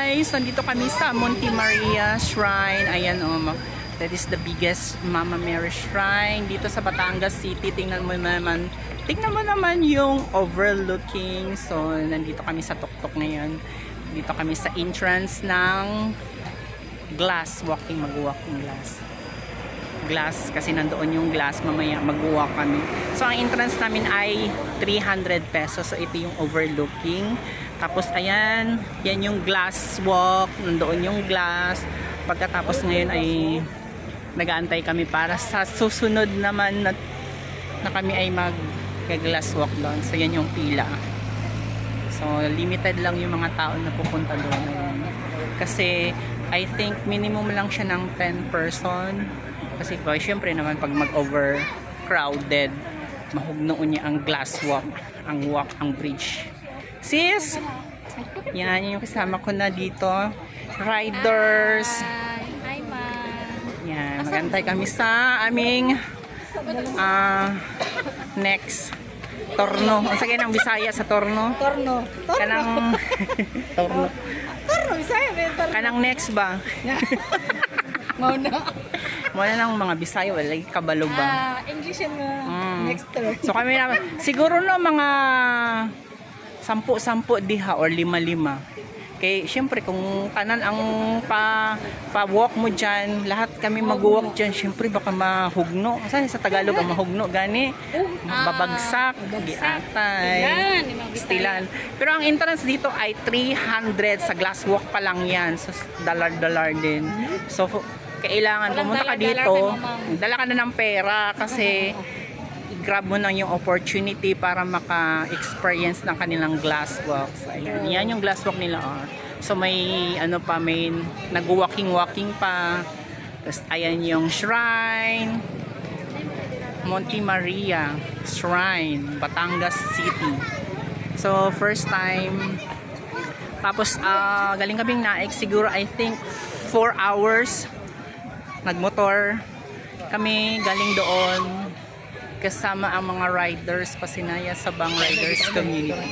guys, nandito kami sa Monte Maria Shrine. Ayan that is the biggest Mama Mary Shrine dito sa Batangas City. Tingnan mo naman yung overlooking. So nandito kami sa tuktok ngayon. Dito kami sa entrance ng glass, mag-walking glass kasi nandoon yung glass, mamaya mag-walk kami. So ang entrance namin ay 300 pesos. So ito yung overlooking. Tapos ayan, yan yung glass walk, nandoon yung glass. Pagkatapos ngayon ay nag-aantay kami para sa susunod naman na kami ay mag-glass walk doon. So yan yung pila. So limited lang yung mga tao na pupunta doon. Kasi I think minimum lang siya ng 10 person. Kasi syempre naman pag mag-overcrowded, mahugnoon niya ang glass walk, ang bridge. Sis, yan yung kasama ko na dito, riders. Hi, ma'am. Yan, magantay kami sa aming next torno. Ang sagay ng Bisaya sa torno. Torno. Kanang torno. Torno, Bisaya. Kanang next ba? Mauna. Wala nang mga Bisaya, wala kabalo ba? English yan next term. So kami naman, siguro no mga 10 diha or 5. Kaya syempre kung kanan ang pa-walk mo dyan, lahat kami mag-walk dyan, syempre baka mahugno. Saan sa Tagalog ang mahugno? Gani? Babagsak, giatay, stilan. Pero ang entrance dito ay 300 sa glass walk pa lang yan. So dalar din. So kailangan pumunta ka dito, dala ka na ng pera kasi i-grab mo na yung opportunity para maka-experience ng kanilang glass walks. Ayan, yan yung glass walk nila. So may may nag-walking pa. Tapos ayan yung shrine, Monte Maria Shrine, Batangas City. So first time. Tapos galing kaming naik siguro I think 4 hours nagmotor kami galing doon kasama ang mga riders, Pasinaya Sabang Riders Community.